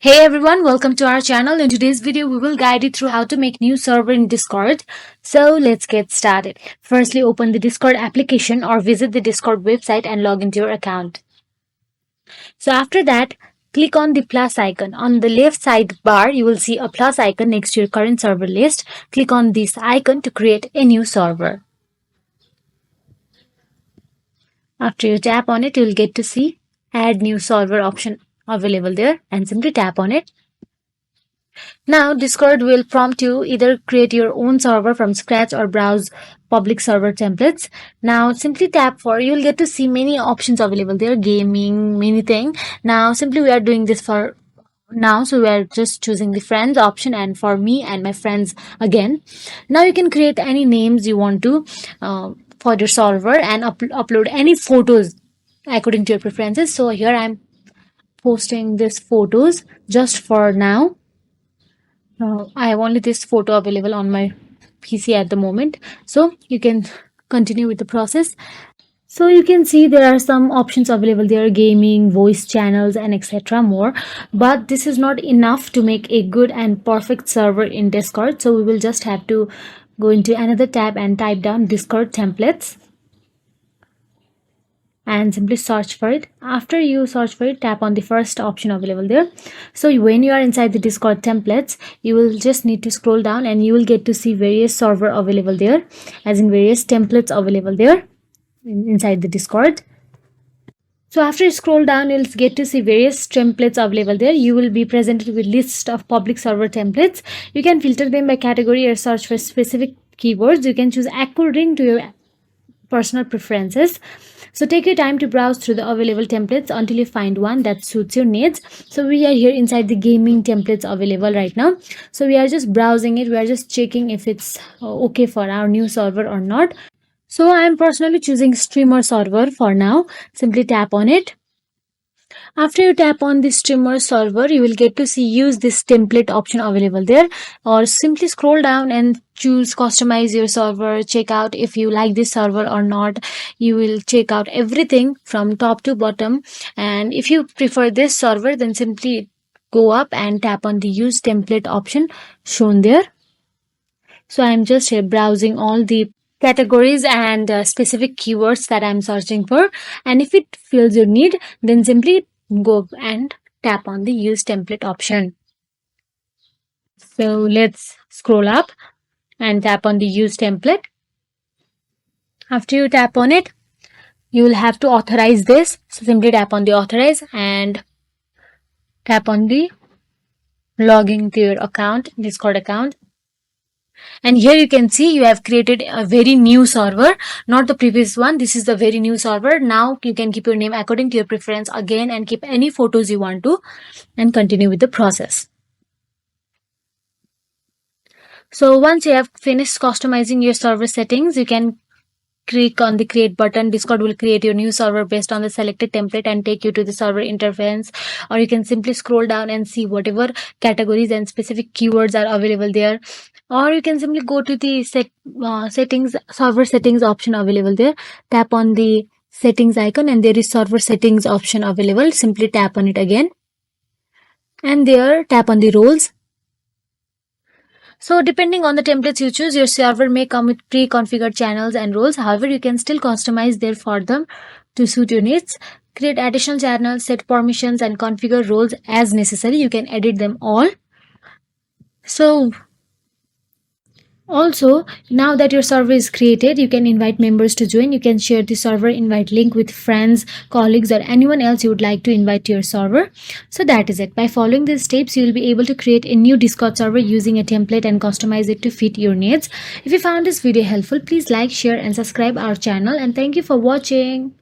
Hey everyone, welcome to our channel. In today's video, we will guide you through how to make new server in Discord. So let's get started. Firstly, open the Discord application or visit the Discord website and log into your account. So after that, click on the plus icon. On the left side bar, you will see a plus icon next to your current server list. Click on this icon to create a new server. After you tap on it, you will get to see add new server option available there and simply tap on it. Now, Discord will prompt you either create your own server from scratch or browse public server templates. Now, simply tap for, you'll get to see many options available there, gaming, many things. Now, simply we are doing this for now, so we are just choosing the friends option and for me and my friends again. Now, you can create any names you want to for your server and upload any photos according to your preferences. So here I'm posting these photos just for now. I have only this photo available on my PC at the moment, so you can continue with the process. So you can see there are some options available there, gaming, voice channels and etc more, but this is not enough to make a good and perfect server in Discord. So we will just have to go into another tab and type down Discord templates and simply search for it. After you search for it, tap on the first option available there. So when you are inside the Discord templates, you will just need to scroll down and you will get to see various server available there, as in various templates available there inside the Discord. So after you scroll down, you'll get to see various templates available there. You will be presented with list of public server templates. You can filter them by category or search for specific keywords. You can choose according to your personal preferences. So take your time to browse through the available templates until you find one that suits your needs. So we are here inside the gaming templates available right now. So we are just browsing it. We are just checking if it's okay for our new server or not. So I am personally choosing streamer server for now. Simply tap on it. After you tap on the streamer server, you will get to see use this template option available there, or simply scroll down and choose customize your server. Check out if you like this server or not. You will check out everything from top to bottom, and if you prefer this server, then simply go up and tap on the use template option shown there. So I'm just here browsing all the categories and specific keywords that I'm searching for, and if it fills your need, then simply go and tap on the use template option. So let's scroll up and tap on the use template. After you tap on it, you will have to authorize this. So simply tap on the authorize and tap on the login to your account, Discord account. And here you can see you have created a very new server, not the previous one. This is the very new server. Now you can keep your name according to your preference again and keep any photos you want to and continue with the process. So once you have finished customizing your server settings, you can click on the create button. Discord will create your new server based on the selected template and take you to the server interface, or you can simply scroll down and see whatever categories and specific keywords are available there, or you can simply go to the settings, server settings option available there. Tap on the settings icon and there is server settings option available. Simply tap on it again and there tap on the roles. So depending on the templates you choose, your server may come with pre-configured channels and roles. However, you can still customize there for them to suit your needs. Create additional channels, set permissions and configure roles as necessary. You can edit them all. So also, now that your server is created, you can invite members to join. You can share the server invite link with friends, colleagues, or anyone else you would like to invite to your server. So that is it. By following these steps, you will be able to create a new Discord server using a template and customize it to fit your needs. If you found this video helpful, please like, share, and subscribe our channel. And thank you for watching.